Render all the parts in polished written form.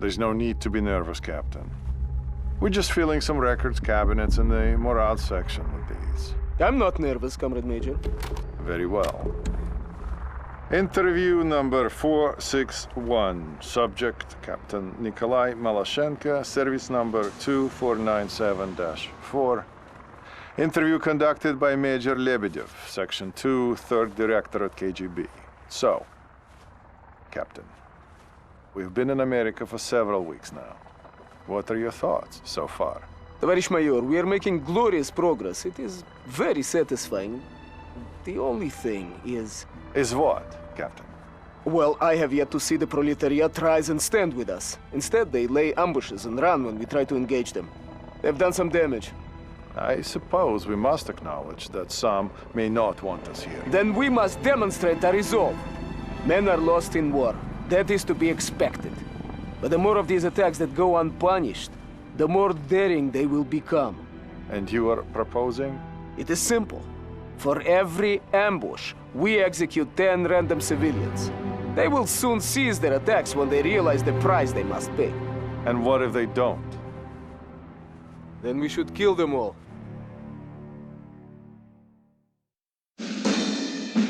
There's no need to be nervous, Captain. We're just filling some records cabinets in the morale section with these. I'm not nervous, Comrade Major. Very well. Interview number 461. Subject, Captain Nikolai Malashenko, service number 2497-4. Interview conducted by Major Lebedev, Section 2, 3rd Directorate KGB. So, Captain, we've been in America for several weeks now. What are your thoughts so far? Товарищ майор, we are making glorious progress. It is very satisfying. The only thing is... Is what, Captain? Well, I have yet to see the proletariat rise and stand with us. Instead, they lay ambushes and run when we try to engage them. They've done some damage. I suppose we must acknowledge that some may not want us here. Then we must demonstrate our resolve. Men are lost in war. That is to be expected. But the more of these attacks that go unpunished, the more daring they will become. And you are proposing? It is simple. For every ambush, we execute 10 random civilians. They will soon cease their attacks when they realize the price they must pay. And what if they don't? Then we should kill them all.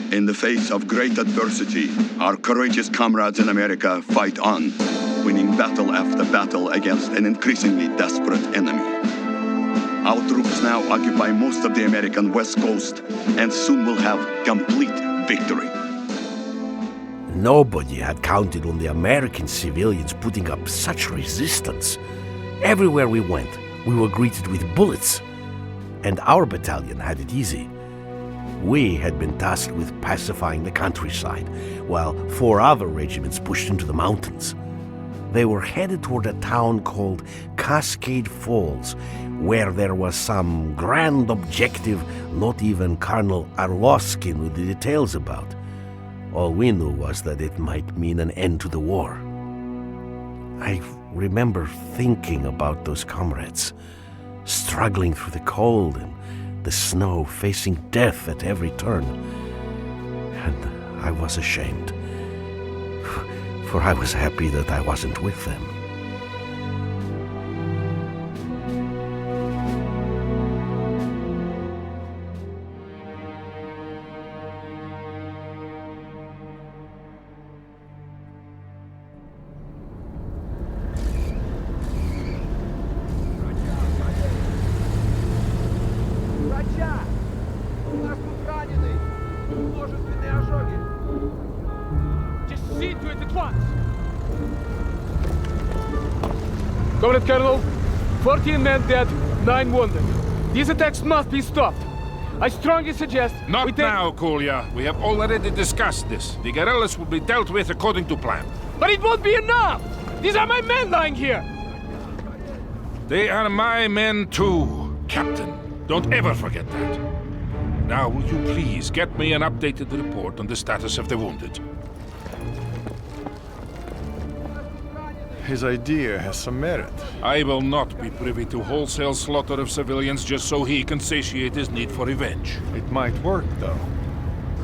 In the face of great adversity, our courageous comrades in America fight on, winning battle after battle against an increasingly desperate enemy. Our troops now occupy most of the American West Coast and soon will have complete victory. Nobody had counted on the American civilians putting up such resistance. Everywhere we went, we were greeted with bullets. And our battalion had it easy. We had been tasked with pacifying the countryside, while 4 other regiments pushed into the mountains. They were headed toward a town called Cascade Falls, where there was some grand objective not even Colonel Arlovsky knew the details about. All we knew was that it might mean an end to the war. I remember thinking about those comrades, struggling through the cold and the snow, facing death at every turn. And I was ashamed, for I was happy that I wasn't with them. Comrade Colonel, 14 men dead, 9 wounded. These attacks must be stopped. I strongly suggest Not now, Kolya. We have already discussed this. The guerrillas will be dealt with according to plan. But it won't be enough! These are my men lying here! They are my men too, Captain. Don't ever forget that. Now, will you please get me an updated report on the status of the wounded? His idea has some merit. I will not be privy to wholesale slaughter of civilians just so he can satiate his need for revenge. It might work, though.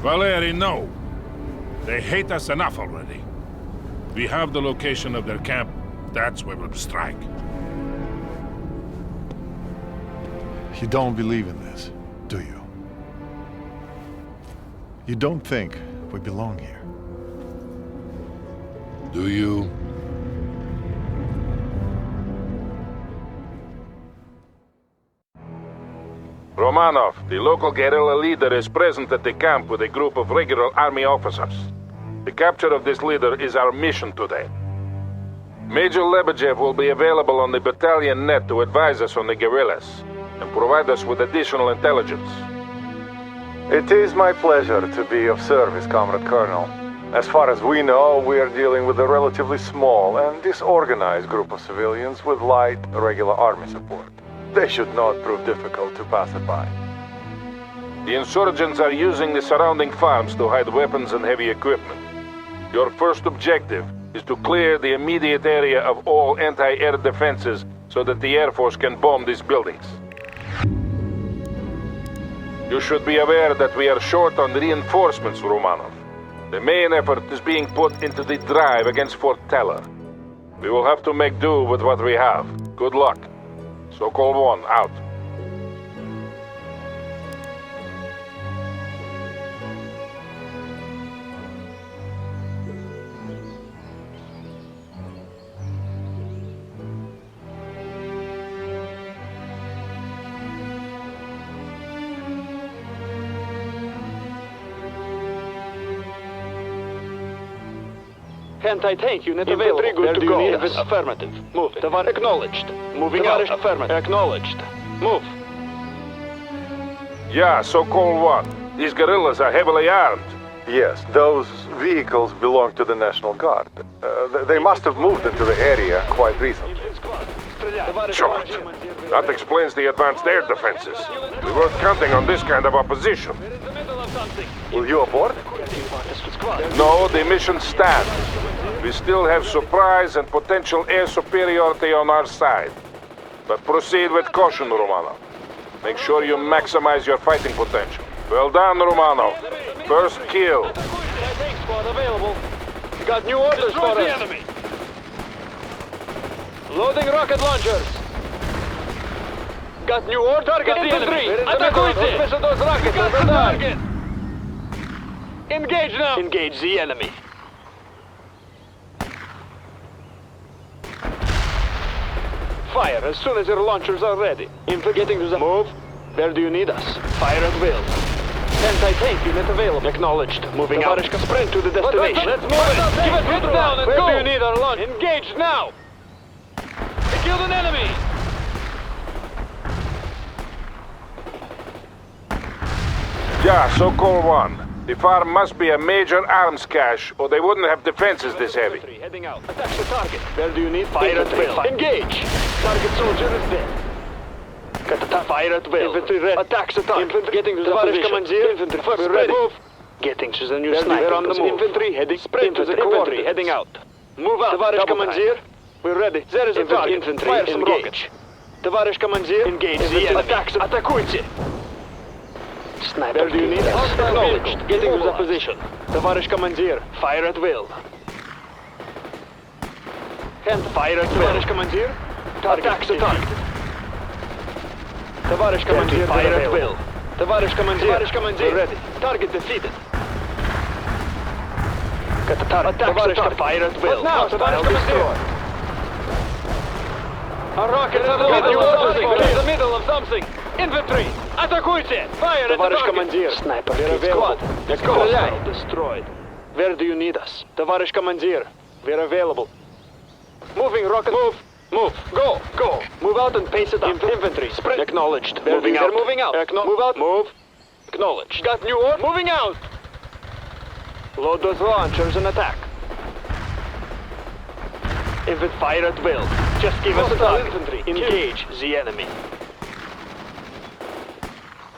Valeri, no. They hate us enough already. We have the location of their camp. That's where we'll strike. You don't believe in this, do you? You don't think we belong here? Do you? Romanov, the local guerrilla leader, is present at the camp with a group of regular army officers. The capture of this leader is our mission today. Major Lebedev will be available on the battalion net to advise us on the guerrillas and provide us with additional intelligence. It is my pleasure to be of service, Comrade Colonel. As far as we know, we are dealing with a relatively small and disorganized group of civilians with light, regular army support. They should not prove difficult to pacify. The insurgents are using the surrounding farms to hide weapons and heavy equipment. Your first objective is to clear the immediate area of all anti-air defenses so that the Air Force can bomb these buildings. You should be aware that we are short on reinforcements, Romanov. The main effort is being put into the drive against Fort Teller. We will have to make do with what we have. Good luck. So-called one, out. Anti-tank unit available. Good to go. Affirmative. Move. Acknowledged. Moving out. Affirmative. Acknowledged. Move. Yeah, so-called one. These guerrillas are heavily armed. Yes, those vehicles belong to the National Guard. They must have moved into the area quite recently. Short. That explains the advanced air defenses. We weren't counting on this kind of opposition. Will you abort? No, the mission stands. We still have surprise and potential air superiority on our side. But proceed with caution, Romano. Make sure you maximize your fighting potential. Well done, Romano. First kill. Tank squad available. We got new orders for us. Enemy. Loading rocket launchers. Got new orders. Target infantry. Атакуйте. Those rockets. Got the target. Engage now. Engage the enemy. Fire as soon as your launchers are ready. Getting to the move. Where do you need us? Fire at will. Anti-tank unit available. Acknowledged. Moving out. Sprint to the destination. Let's move it. Give us hit down and go. Where do you need our launch? Engage now. We killed an enemy. Yeah, so-called one. The farm must be a major arms cache, or they wouldn't have defenses this heavy. Heading out. Attack the target. Where do you need? Fire at will. Engage. Target soldier is dead. Got the fire at will. Infantry ready. Attack the target. Infantry getting to the position. Commandeer. Infantry first ready. Move. Getting to the new sniper. We're on the move. Infantry heading. Sprint to the infantry heading out. Move out. Tavarish Commandeer. We're ready. There is a target. Infantry fire some engage. Tavarish Commandeer. Engage the enemy. Attack. Атакуйте. Sniper. Where do you need us? Acknowledged. Getting to the position. Tavarish Commandeer. Fire at will. And fire at will. Tavarish Commandeer. Attack the target. Tavarish Commandeer. Fire at will. Tavarish Commandeer. Tavarish Commandeer. Ready. Target defeated. Got the target. Tavarish fire at will. Now, Tavarish Commandeer. Our rockets have in the middle of something. Infantry. Атакуйте! Fire at the target! Commandeer. Sniper. We're available. Let's go. Destroyed. Where do you need us? Tavarish Commandeer. We're available. Moving rocket. Move. Move. Go. Go. Move out and pace it up. Infantry. Sprint. Acknowledged. Moving out. Moving out. Move out. Move. Acknowledged. Got new order. Moving out. Load those launchers and attack. Infantry. Fire at will. Just give us a target. Infantry. Engage the enemy.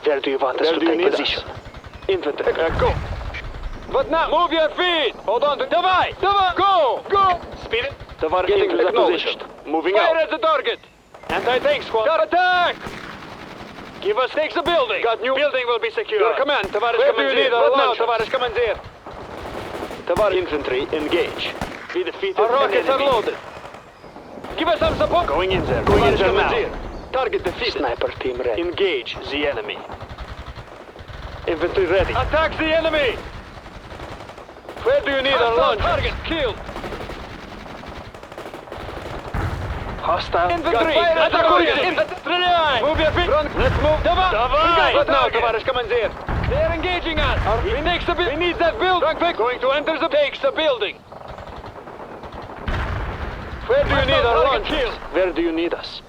Where do you want us to take position? Infantry. Go. But now, move your feet. Hold on to. Давай. Давай. Go. Go. Speed it. Tavarish getting to the position. Moving out. Fire at the target. Anti-tank squad. Got attack. Give us. Takes the building. Got new building will be secure. Your command. Tavarish Commandeer. Where do you need our launch? Tavarish Commandeer. Tavarish infantry. Engage. Be defeated. Our rockets are loaded. Give us some support. Going in there. Going in there now. Target defeated. Sniper team ready. Engage the enemy. Infantry ready. Attack the enemy! Where do you need our launch? Target killed. Hostile. Infantry! Атакуйте! Стреляй! Move your feet! Let's move! Давай! Давай! What now, Tavarish Commandeer? They are engaging us! We need that building! Going to enter the... Takes the building! Where do you need our launch? Where do you need us?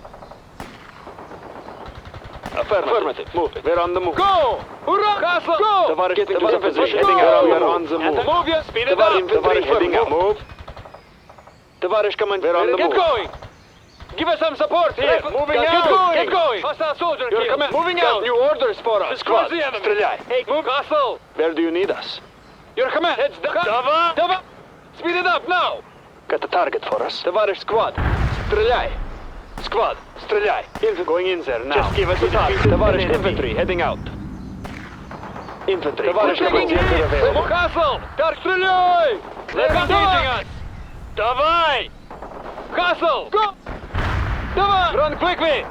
Affirmative. Move it. We're on the move. Go! Hurrah! Castle! Go! Tavarish getting to the position. Heading out. We're on the move. Move you. Speed it up. Tavarish heading out. Move. Tavarish Commander. We're on the move. Get going! Give us some support here. Moving out. Get going. Get going. Hostile soldier. Your command. Moving out. New orders for us. Squad. Стреляй. Hey, move. Castle. Where do you need us? Your command. Heads down. Давай. Speed it up now. Got a target for us. Tavarish squad. Стреляй. Squad, стреляй. Going in there now. Just give us a target. Tavarish infantry heading out. Infantry. Tavarish commander available. Castle! Start стреляй! They're engaging us. Давай! Castle! Go! Run quickly!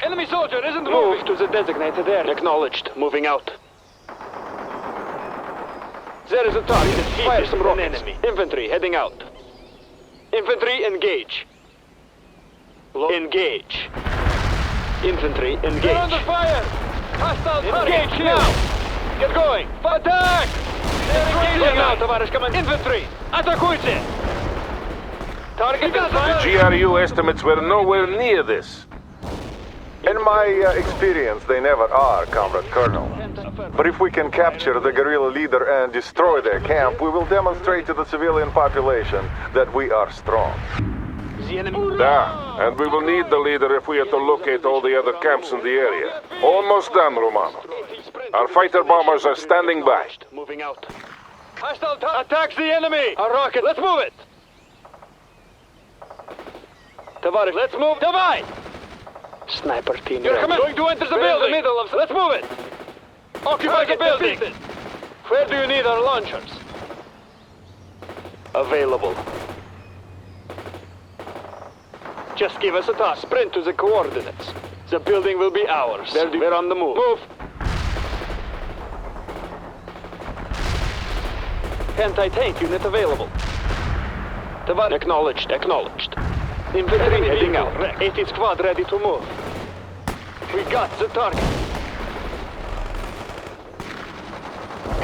Enemy soldier isn't moving to the designated area. Acknowledged. Moving out. There is a target. Fire some rockets. Enemy. Infantry heading out. Infantry engage. Engage. Infantry engage. They're under fire! Hostile engage now! Get going! Attack! They're engaging now, товарищ командир. Infantry! Атакуйте! Target is fire! The GRU estimates were nowhere near this. In my experience, they never are, Comrade Colonel. But if we can capture the guerrilla leader and destroy their camp, we will demonstrate to the civilian population that we are strong. Yeah, and we will need the leader if we are to locate all the other camps in the area. Almost done, Romano. Our fighter bombers are standing by. Moving out. Hostile attacks the enemy! A rocket, let's move it! Tavares, let's move. Давай! Sniper team. You're going to enter the building. The middle of. Let's move it. Occupy the building. Where do you need our launchers? Available. Just give us a task. Sprint to the coordinates. The building will be ours. We're on the move. Move. Anti-tank unit available. Tavares. Acknowledged. Acknowledged. Infantry heading out. 80th squad ready to move. We got the target.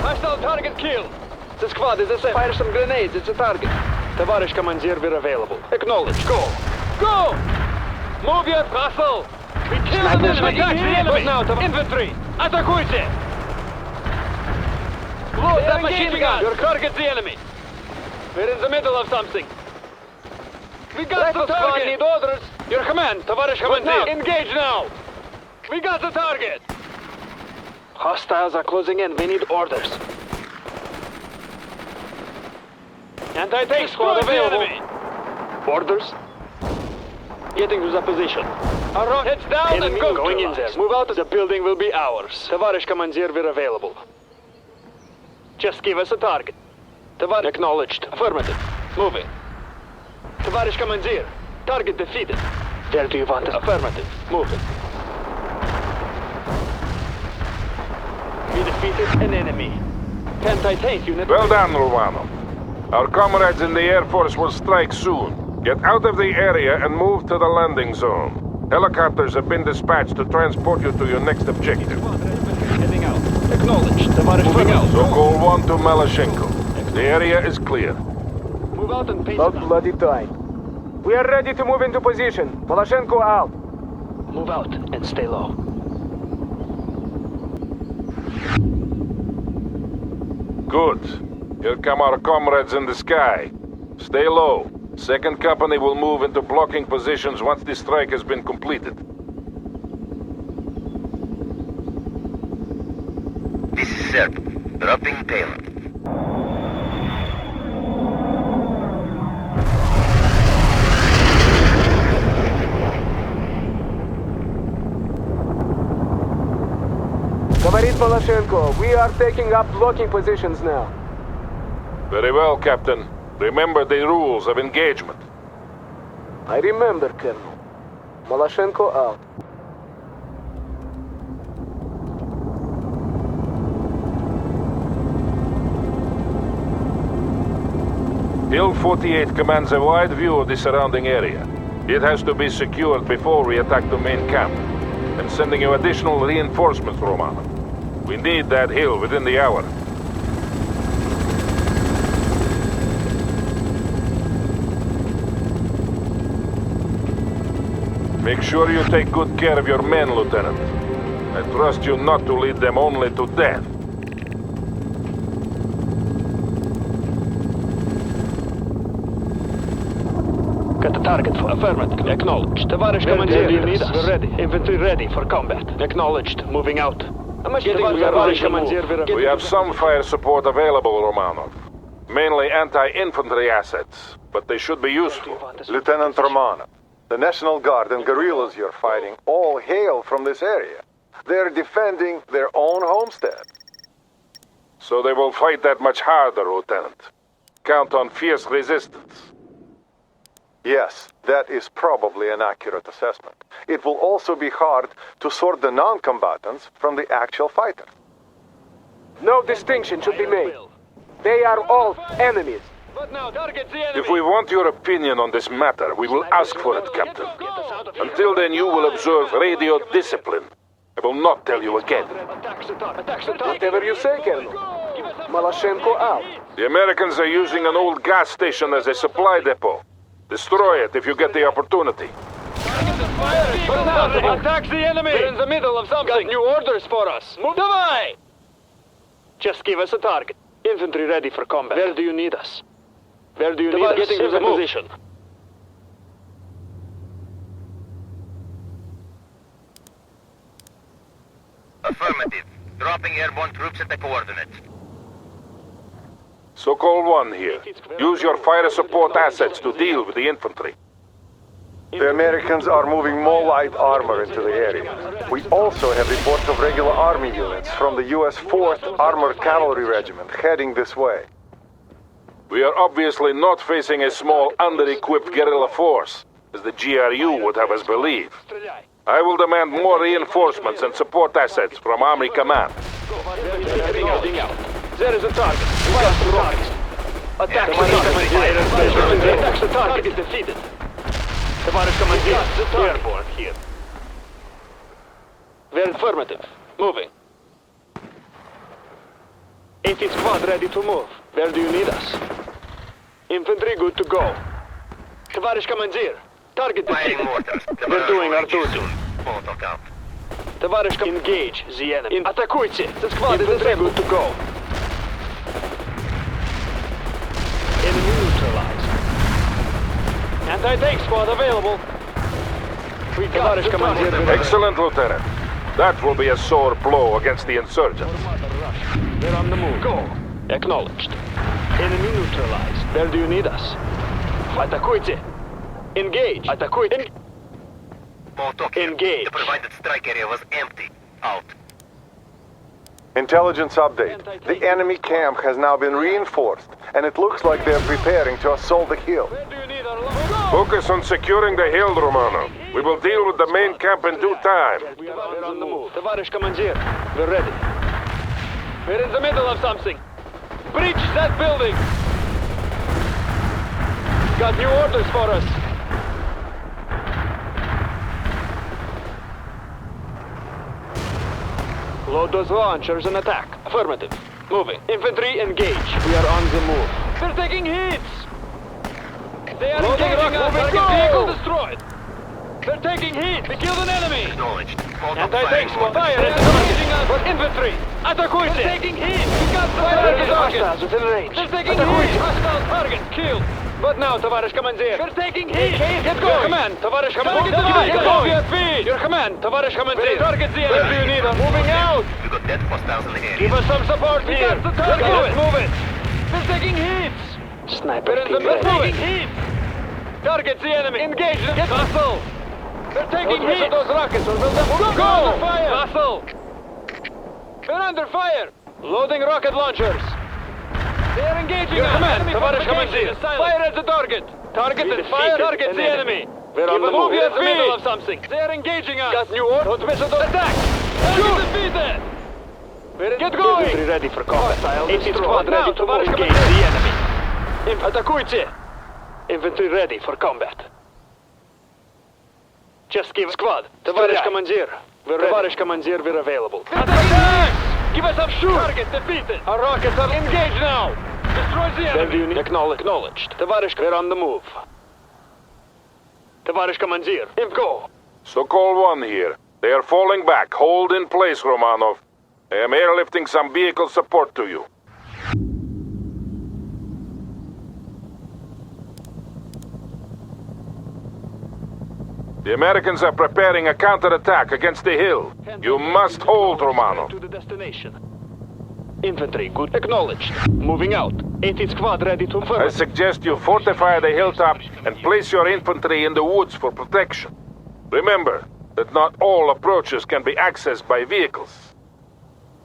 Hostile target killed. The squad is ascending. Fire some grenades. It's a target. Товарищ командир, we're available. Acknowledge. Go. Go! Move your hustle. We kill the enemy. Attack the enemy. But now, infantry. Атакуйте. Load that machine gun. Your target's the enemy. We're in the middle of something. We got the target! Need orders! Your command, товарищ командир! Engage now! We got the target! Hostiles are closing in, we need orders. Anti-tank squad available. Orders? Getting to the position. Our rockets down enemy and go going in there. Move out, the building will be ours. Товарищ командир, we're available. Just give us a target. Товарищ acknowledged. Affirmative. Moving. Товарищ командир, target defeated. Where do you want us? Affirmative. Moving. We defeated an enemy. Anti-tank unit. Well done, Romano. Our comrades in the Air Force will strike soon. Get out of the area and move to the landing zone. Helicopters have been dispatched to transport you to your next objective. Heading out. Acknowledged. Товарищ moving out. So call 1 to Maloshenko. The area is clear. Move out and pace About bloody time. We are ready to move into position. Maloshenko out. Move out and stay low. Good. Here come our comrades in the sky. Stay low. Second company will move into blocking positions once the strike has been completed. This is Serb. Dropping payload. Говорит Maloshenko, we are taking up blocking positions now. Very well, Captain. Remember the rules of engagement. I remember, Colonel. Maloshenko out. Hill 48 commands a wide view of the surrounding area. It has to be secured before we attack the main camp. I'm sending you additional reinforcements, Romano. We need that hill within the hour. Make sure you take good care of your men, Lieutenant. I trust you not to lead them only to death. Got the target for affirmative. Acknowledged. Товарищ командир, we're ready. Infantry ready for combat. Acknowledged. Moving out. We have some fire support available, Romanov. Mainly anti-infantry assets, but they should be useful. Lieutenant Romanov, the National Guard and guerrillas you're fighting all hail from this area. They're defending their own homestead. So they will fight that much harder, Lieutenant. count on fierce resistance. Yes, that is probably an accurate assessment. It will also be hard to sort the non-combatants from the actual fighters. No distinction should be made. They are all enemies. But now, target the enemy. If we want your opinion on this matter, we will ask for it, Captain. Until then, you will observe radio discipline. I will not tell you again. Whatever you say, Colonel. Malashenko out. The Americans are using an old gas station as a supply depot. Destroy it if you get the opportunity. Attack the enemy! We're in the middle of something. Got new orders for us. Move away! Just give us a target. Infantry ready for combat. Where do you need us? Where do you need us? Getting to the position. Affirmative. Dropping airborne troops at the coordinates. So-called 1 here. Use your fire support assets to deal with the infantry. The Americans are moving more light armor into the area. We also have reports of regular army units from the U.S. 4th Armored Cavalry Regiment heading this way. We are obviously not facing a small, under-equipped guerrilla force, as the GRU would have us believe. I will demand more reinforcements and support assets from Army Command. There is a target. Fire the rockets. Attack the target. Attack the target is defeated. Tavares Commander, airborne here. We're affirmative. Moving. 80 squad ready to move. Where do you need us? Infantry good to go. Tavares Commander, target Firing defeated. mortars. We're doing our duty. Photo count. Tavares, engage the enemy. Атакуйте! The squad is good to go. Enemy neutralized. Anti-tank squad available. We got it, Commander. Excellent, Lieutenant. That will be a sore blow against the insurgents. We're on the move. Go. Acknowledged. Enemy neutralized. Where do you need us? Атакуйте! Engage! Атакуйте! Photo count. Engage. The provided strike area was empty. Out. Intelligence update. The enemy camp has now been reinforced, and it looks like they're preparing to assault the hill. Where do you need our love? Focus on securing the hill, Romano. We will deal with the main camp in due time. We're on the move. Tavares Commander, we're ready. We're in the middle of something. Breach that building! Got new orders for us. Load those launchers and attack. Affirmative. Moving. Infantry engage. We are on the move. They're taking hits! They are engaging us. Target vehicle destroyed. They're taking hits. We killed an enemy. Acknowledged. Photo Anti-tank firing squad. mortars. Fire. They're engaging us. But infantry. Atakuite. They're taking hits. We got the target. Within range. They're taking hits. Hostile target. Killed. But now, Tavares Commander. They're taking hits. Get going. Your command, Tavares Commander. Get going. Your command, Tavares Commander. Target the enemy. Where do you need us? Moving out. We got dead hostiles in the area. Give us some support here. Let's move it. They're taking hits. Sniper team. They're taking hits. Target the enemy. Engage them. Get muscle. They're taking hits. Those rockets. Go. Under fire. Muscle. They're under fire. Loading rocket launchers. They're engaging us. Command. Tavares Commander. Fire at the target. Target and fire. Target the enemy. We're on the move. We're in the middle of something. They're engaging us. Got new orders. Don't miss it. Attack. Shoot. Defeated. Get going! Infantry ready for combat. 80 squad ready to engage the enemy. Атакуйте! Infantry ready for combat. Just give squad. Товарищ командир. Товарищ командир, we're available. Attack! Give us some shoot! Target defeated! Our rockets are engaged now! Destroy the enemy! Acknowledged. Товарищ, we're on the move. Товарищ командир, go! So-called 1 here. They are falling back. Hold in place, Romanov. I am airlifting some vehicle support to you. The Americans are preparing a counterattack against the hill. You must hold, Romano. To the destination. Infantry, good. Acknowledged. Moving out. 80th squad ready to I suggest you fortify the hilltop and place your infantry in the woods for protection. Remember that not all approaches can be accessed by vehicles.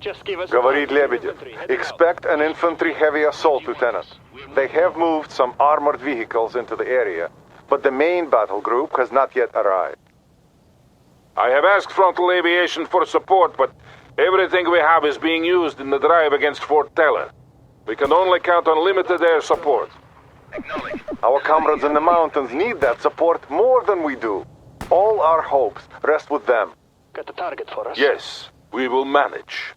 Just give us... Говорит Лебедев. Expect an infantry-heavy assault, Lieutenant. They have moved some armored vehicles into the area, but the main battle group has not yet arrived. I have asked frontal aviation for support, but everything we have is being used in the drive against Fort Teller. We can only count on limited air support. Acknowledge. Our comrades in the mountains need that support more than we do. All our hopes rest with them. Got the target for us? Yes, we will manage.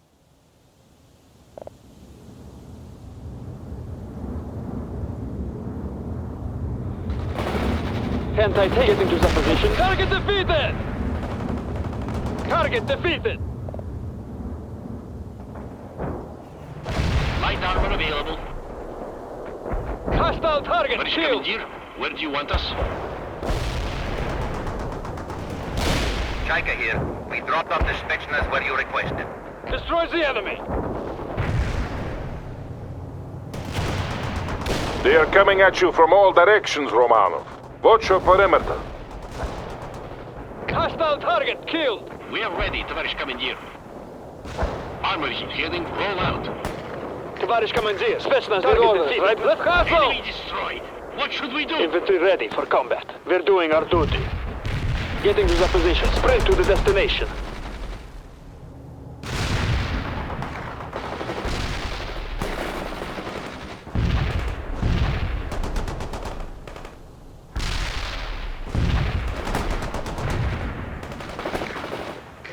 Anti-tank getting to that position. Target defeated! Target defeated! Light armor available. Hostile target What is killed! commandeer? Where do you want us? Chika here. We dropped off the Spetsnaz where you requested. Destroys the enemy! They are coming at you from all directions, Romanov. Watch your perimeter. Hostile target killed! We are ready, Tavarish Commandeer. Armor heading, roll out. Товарищ командир, Spetsnaz with orders, right? Let's hustle! Enemy destroyed. What should we do? Infantry ready for combat. We're doing our duty. Getting to the position. Sprint to the destination.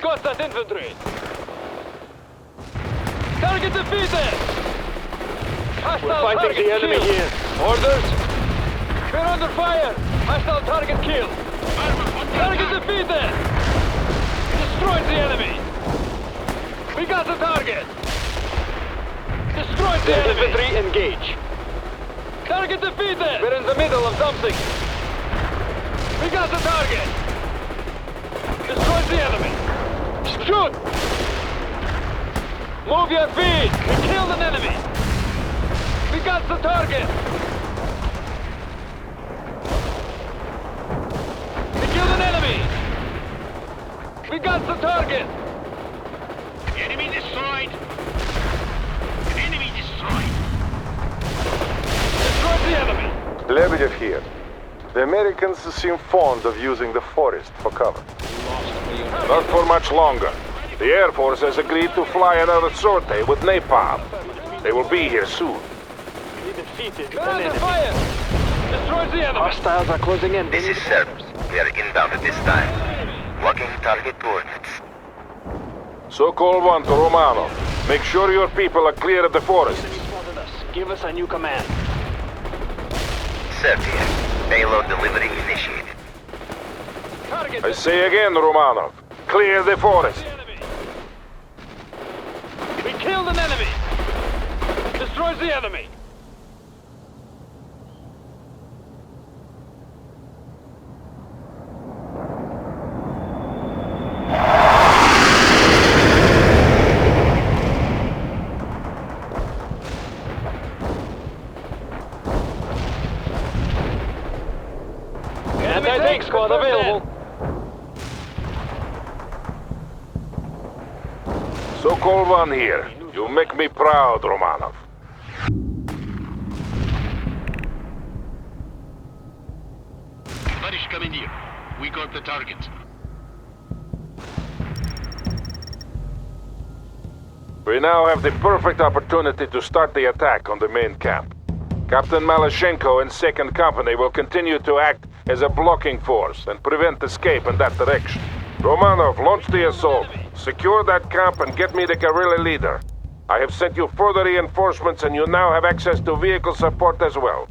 Got that infantry! Target defeated! Hostile We're fighting the enemy killed. Here. Orders? We're under fire! Hostile target killed! Target defeated! Destroyed the enemy! We got the target! Destroyed the enemy! Infantry engage! Target defeated! We're in the middle of something! We got the target! Destroyed the enemy! Shoot! Move your feet! We killed an enemy! We got the target! We killed an enemy! We got the target! Enemy destroyed. Enemy destroyed. Destroyed the enemy! Lebedev here. The Americans seem fond of using the forest for cover. Not for much longer. The Air Force has agreed to fly another sortie with napalm. They will be here soon. We defeated an enemy. Fire! Destroyed the enemy! Hostiles are closing in. This is Serbs. We are inbound at this time. Locking target coordinates. Sokol 1 to Romanov. Make sure your people are clear of the forest. Spotted us. Give us a new command. Serb here. Payload delivery initiated. Target I say again, Romanov. Clear the forest. We killed an enemy! Destroys the enemy! Anti-tank squad available! Sokol 1 here. You make me proud, Romanov. Tavarish Commandeer, we got the target. We now have the perfect opportunity to start the attack on the main camp. Captain Malashenko and 2nd Company will continue to act as a blocking force and prevent escape in that direction. Romanov, launch the assault. Secure that camp and get me the guerrilla leader. I have sent you further reinforcements and you now have access to vehicle support as well.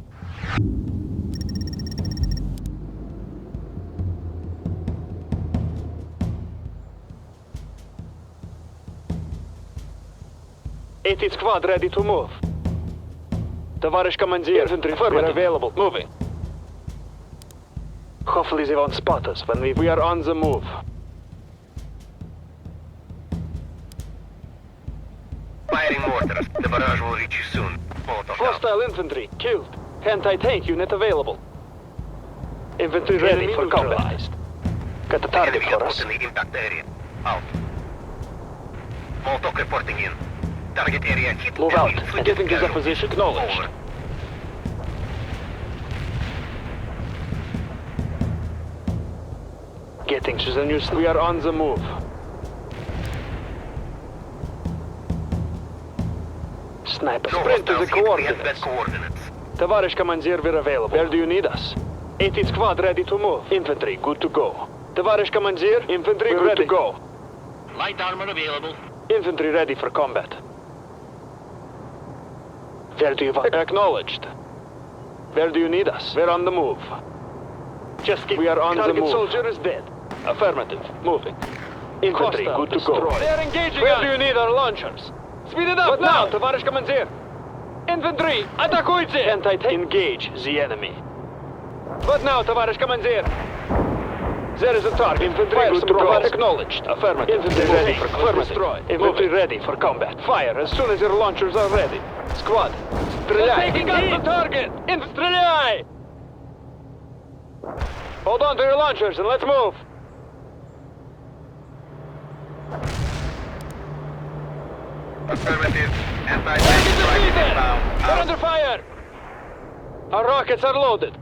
'80 squad ready to move. Tavarish Commandeer, infantry we're available. Moving. Hopefully they won't spot us when we are on the move. Firing mortars. The barrage will reach you soon. Molotov out. Hostile infantry killed. Anti-tank unit available. Infantry ready for combat. Got the target Enemy for us. in the impact area. Out. Molotov reporting in. Target area hit. Move and out. inflicted Getting to the casualties. position. Acknowledged. Over. Getting to the new... We are on the move. Sniper. No Sprint to the hostiles hit. We have bad coordinates. coordinates. Товарищ командир, we're available. Where do you need us? 18th squad ready to move. Infantry, good to go. Товарищ командир, infantry, good to go. Light armor available. Infantry ready for combat. Where do you want? Acknowledged. Where do you need us? We're on the move. Just keep... We are on the move. Target soldier is dead. Affirmative. Moving. Infantry, good to go. They are engaging Where do you need our launchers? Speed it up now, товарищ командир. Infantry, атакуйте! Engage the enemy. What now, товарищ командир? There is a target. Infantry good to go. Acknowledged. Affirmative. Infantry ready for destroy. Infantry ready for combat. Fire as soon as your launchers are ready. Squad, стреляй. Taking out the target. Стреляй! Hold on to your launchers and let's move. Affirmative. Anti-tank strike inbound. They're Out. under fire. Our rockets are loaded.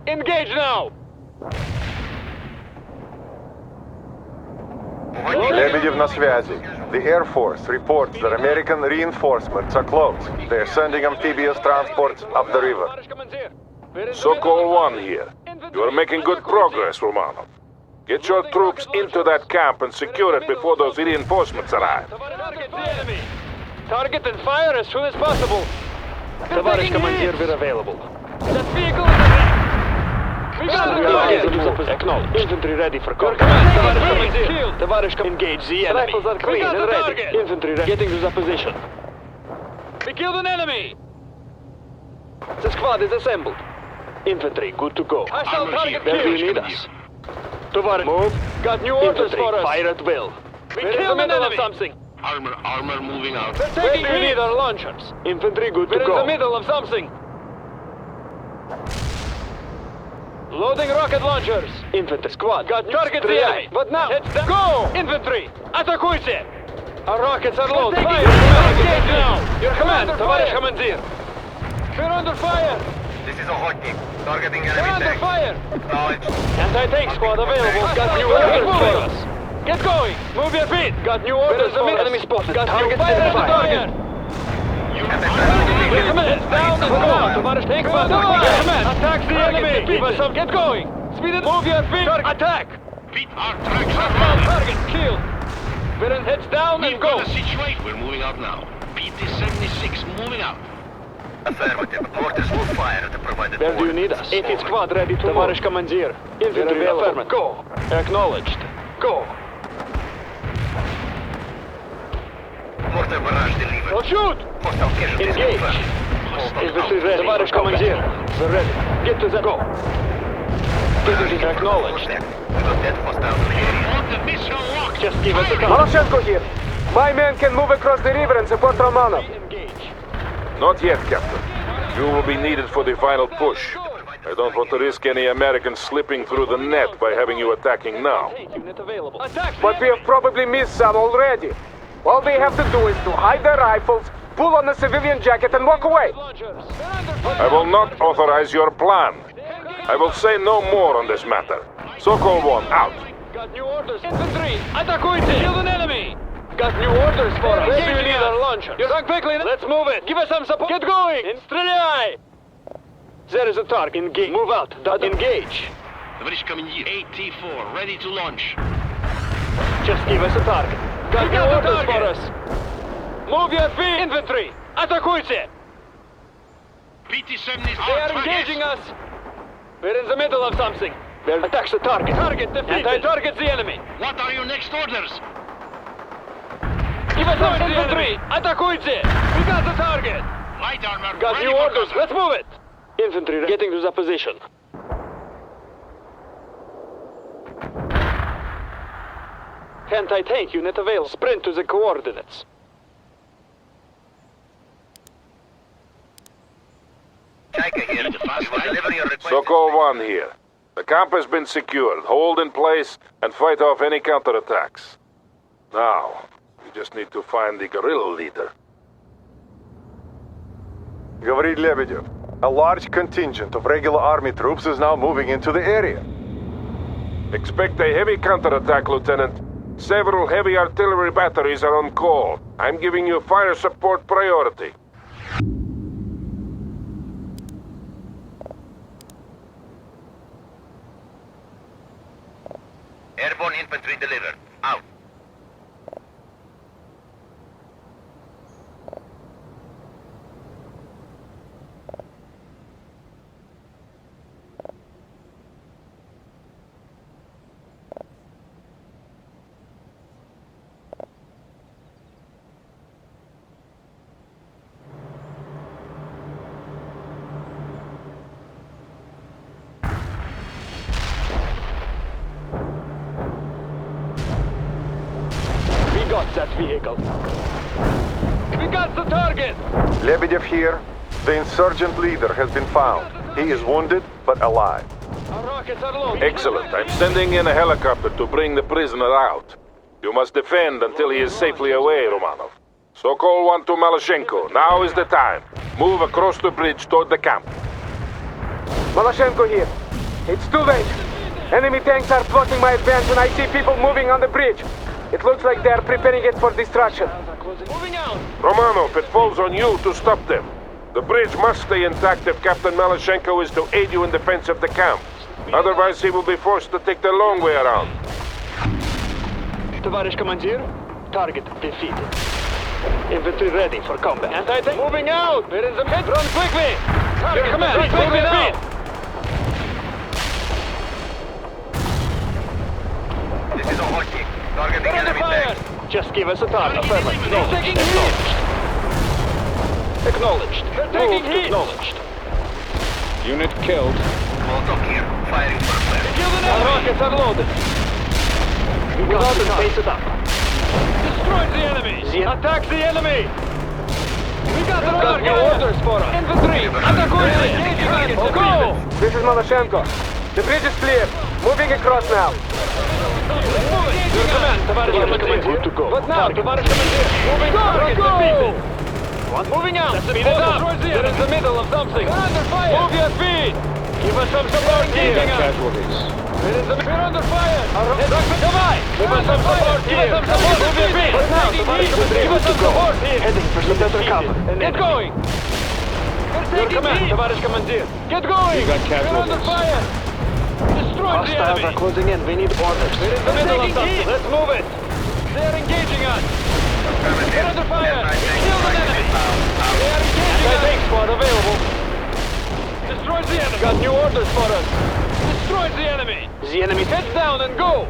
Engage now. Лебедев на связи. The Air Force reports that American reinforcements are close. They are sending amphibious transports up the river. Sokol 1 here. You are making good progress, Romanov. Get your troops into that camp and secure it before those reinforcements arrive. Target the enemy. Target and fire as soon as possible. Товарищ командир, we're available. That vehicle is attacked. We got the target. Acknowledged. Infantry ready for combat. Товарищ командир. Товарищ engage the enemy. Rifles are clean and ready. Infantry ready. Getting to the position. We killed an enemy. The squad is assembled. Infantry good to go. Hostile target killed. Where do you need us? Товарищ, move. Got new orders for us. Fire at will. We killed an enemy. Something. Armor moving out. Where do you need our launchers? Infantry good to go. We're in the middle of something. Loading rocket launchers. Infantry squad. Got target the But now, go! Infantry, атакуйте! Our rockets are loaded. Fire! Engage now! Your command, товарищ командир. We're under fire. This is a hot team. Targeting We're enemy under tank. fire. Acknowledged. Anti-tank squad available. Got new orders for us. Get going. Move your feet. Got new orders for us. Enemy spotted. Got target fire at the target. Your command, down and go. Товарищ, take fire. Your command, attack the enemy. Give us some. Get going. Speed it. Move your feet. Attack. Beat our tracks are Hostile moving. target killed. We're in heads down and We've go. got a situation. We're moving out now. PT-76 moving out. Affirmative. Orders will fire at the provided Where do you need coordinates. us? 18th squad ready to Товарищ командир. Infantry affirmative. Go. Acknowledged. Go. Mortar barrage delivered. Don't shoot. Hostile casualties Engage. confirmed. Hostile Infantry out. ready. Товарищ командир. We're ready. Get to the go. Infantry acknowledged. We got dead hostiles in the area. On the missile lock. Just give us a Fire. cover. Maroshenko here. My men can move across the river and support Romanov. Engage. Not yet, Captain. You will be needed for the final push. I don't want to risk any Americans slipping through the net by having you attacking now. Tank unit available. Attack. But we have probably missed some already. All they have to do is to hide their rifles, pull on the civilian jacket and walk away. I will not authorize your plan. I will say no more on this matter. Sokol 1 out. Got new orders. Infantry, атакуйте! Killed an enemy! Got new orders for us. Where do you need our launcher? You're done quickly. Let's move it. Give us some support. Get going! And стреляй! There is a target. Engage. Move out. Engage. Товарищ командир. AT-4 ready to launch. Just give us a target. Got new orders for us. Move your feet. Infantry, атакуйте! PT-76 They are engaging us. We're in the middle of something. We'll attack the target. Target defeated. Anti-target the enemy. What are your next orders? Give us some infantry. Атакуйте! We got the target. Light armor Got ready new for orders. combat. Let's move it. Infantry getting to the position. Anti-tank unit available. Sprint to the coordinates. Jaika here. Need a fast We will deliver your request. Sokol 1 here. The camp has been secured. Hold in place and fight off any counterattacks. Now, We just need to find the guerrilla leader. Говорит Лебедев. A large contingent of regular army troops is now moving into the area. Expect a heavy counterattack, Lieutenant. Several heavy artillery batteries are on call. I'm giving you fire support priority. Airborne infantry delivered. Out. We got that vehicle. We got the target! Lebedev here. The insurgent leader has been found. He is wounded, but alive. Our rockets are loaded. Excellent. I'm sending in a helicopter to bring the prisoner out. You must defend until he is safely away, Romanov. Sokol 1 to Maloshenko. Now is the time. Move across the bridge toward the camp. Maloshenko here. It's too late. Enemy tanks are blocking my advance and I see people moving on the bridge. It looks like they are preparing it for destruction. Moving out! Romanov, it falls on you to stop them. The bridge must stay intact if Captain Maloshenko is to aid you in defense of the camp. Otherwise, he will be forced to take the long way around. Товарищ командир, target defeated. Infantry ready for combat. Anti-tank moving out! We're in the mid. Run quickly! Your command, moving out! This is a hot kick. Targeting Under enemy fire! tanks. Just give us a target. Affirmative. Acknowledged. They're taking heat. Acknowledged. Unit killed. Molotov here. Firing for flare. Kill the enemy! Our rockets are loaded. We got to face it up. Destroy the enemy! Attack the enemy! We got the target! Orders for us! Infantry! Attack! Go! This is Maloshenko. The bridge is clear. Moving across now. Your command, товарищ командир. Good to go. But now, товарищ командир. Moving target defeated. Moving out. Speed it up. They're in the middle of something. We're under fire. Move your feet. Give us some support here. Casualties. We're under fire. Давай. Give us some support here. Move your feet. But now, товарищ командир. Give us some support here. Heading for some better cover. Get going. Your command, товарищ командир. Get going. We're under fire. Destroy the enemy! Hostiles are closing in. We need orders. We're in the middle of something. Let's move it! They're engaging us! We're under fire! Kill the enemy! They are engaging us! Anti-tank squad available! Destroy the enemy! Got new orders for us! Destroy the enemy! The enemy heads down and go!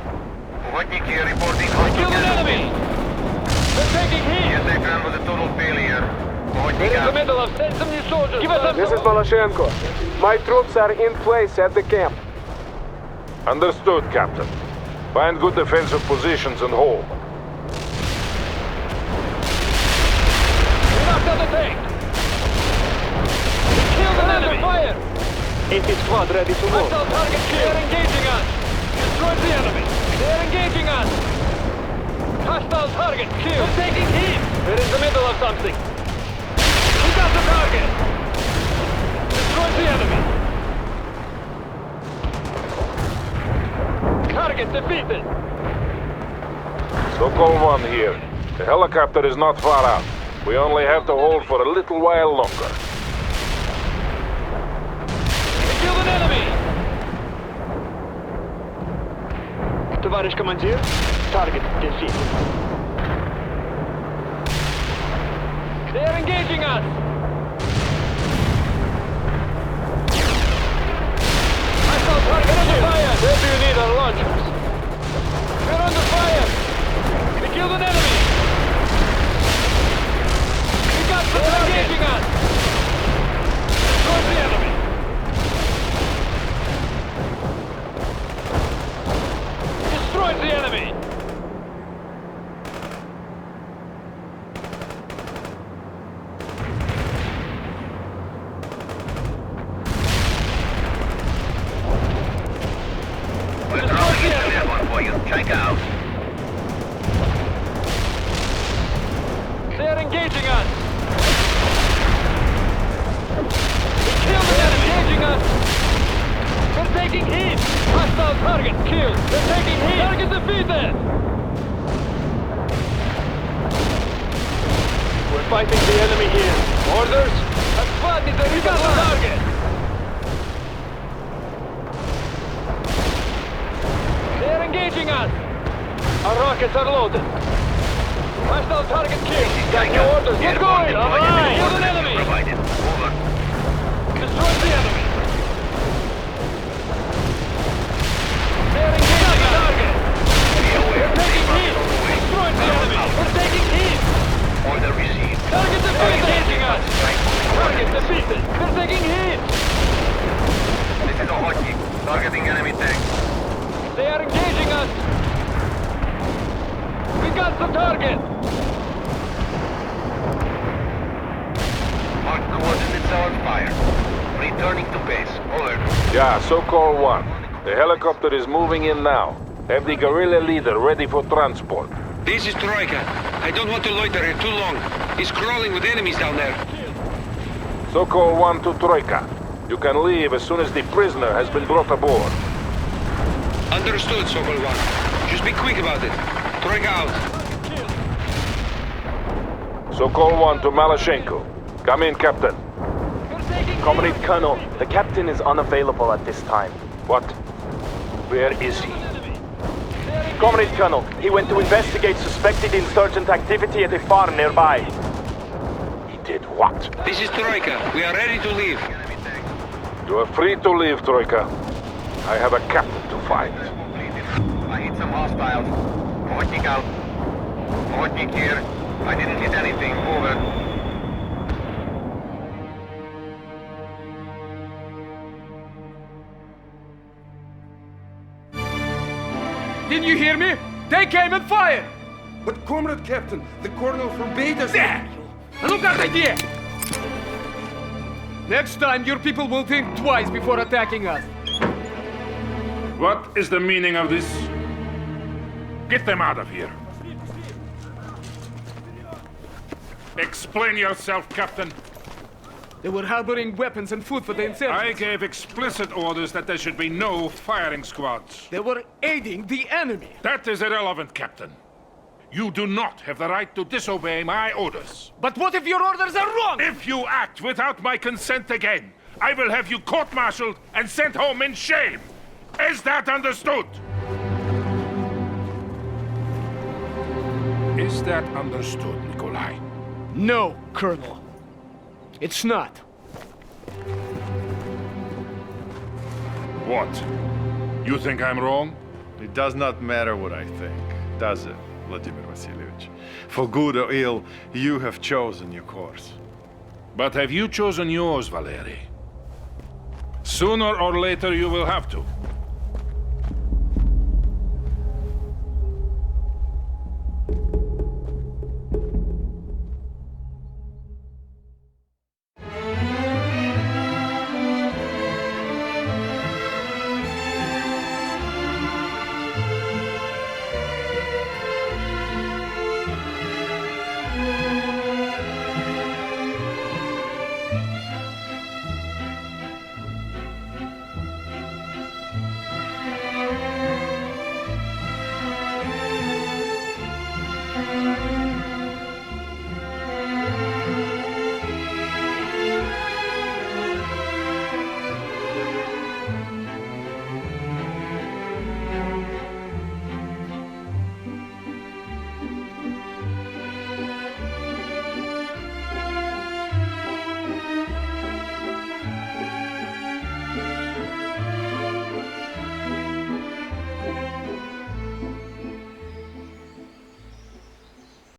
Hotnik here reporting hostile Kill an enemy! casualties. They're taking heat! Yes, that plan was a total failure. We're Hotnik in the out. middle of... Send some new soldiers! Give us some... This is Maloshenko. My troops are in place at the camp. Understood, Captain. Find good defensive positions and hold. We knocked out the tank! We killed an enemy! Fire! 80 squad ready to move. Hostile target clear. They're engaging us! Destroy the enemy! They're engaging us! Hostile target clear! We're taking heat! We're in the middle of something! We got the target! Destroy the enemy! Target defeated! Sokol 1 here. The helicopter is not far out. We only have to hold for a little while longer. We killed an enemy! Товарищ командир, target defeated. They're engaging us! Hostile target under fire! Where do you need our launchers? We're under fire! We killed an enemy! We got the target! Engaging us! Destroy the enemy! Destroy the enemy! We're throwing in an airborne for you. Check out. engaging us! We killed an enemy! Engaging us! We're taking heat! Hostile target killed! We're taking heat! Target defeated! We're fighting the enemy here. Orders? A squad needs a recon target! They're engaging us! Our rockets are loaded. Hostile target killed. Got your orders. Get going! Alright! Kill an enemy! Provided. Over. Destroy the enemy! They're engaging the target! We're taking heat! Destroy the enemy! We're taking heat! Order received. Target defeated! Engaging us! Target defeated! We're taking heat! This is a hotkey. Targeting enemy tanks. They are engaging us! We got the target! Mark coordinates are on fire. Returning to base. Over. Yeah, so-called one. The helicopter is moving in now. Have the guerrilla leader ready for transport. This is Troika. I don't want to loiter here too long. He's crawling with enemies down there. So-called one to Troika. You can leave as soon as the prisoner has been brought aboard. Understood, so-called one. Just be quick about it. Troika out. So-called one to Malashenko. Come in, Captain. Comrade Colonel, the captain is unavailable at this time. What? Where is he? Comrade Colonel, he went to investigate suspected insurgent activity at a farm nearby. He did what? This is Troika. We are ready to leave. You are free to leave, Troika. I have a captain to find. I hit some hostiles. Hotkey out. Hotkey here. I didn't hit anything. Over. Did you hear me? They came and fired! But Comrade Captain, the Colonel forbade us... There! Look at idea! Next time, your people will think twice before attacking us. What is the meaning of this? Get them out of here. Explain yourself, Captain. They were harboring weapons and food for the insurgents. I gave explicit orders that there should be no firing squads. They were aiding the enemy. That is irrelevant, Captain. You do not have the right to disobey my orders. But what if your orders are wrong? If you act without my consent again, I will have you court-martialed and sent home in shame. Is that understood? Is that understood, Nikolai? No, Colonel. It's not. What? You think I'm wrong? It does not matter what I think, does it, Vladimir Vasilievich? For good or ill, you have chosen your course. But have you chosen yours, Valery? Sooner or later you will have to.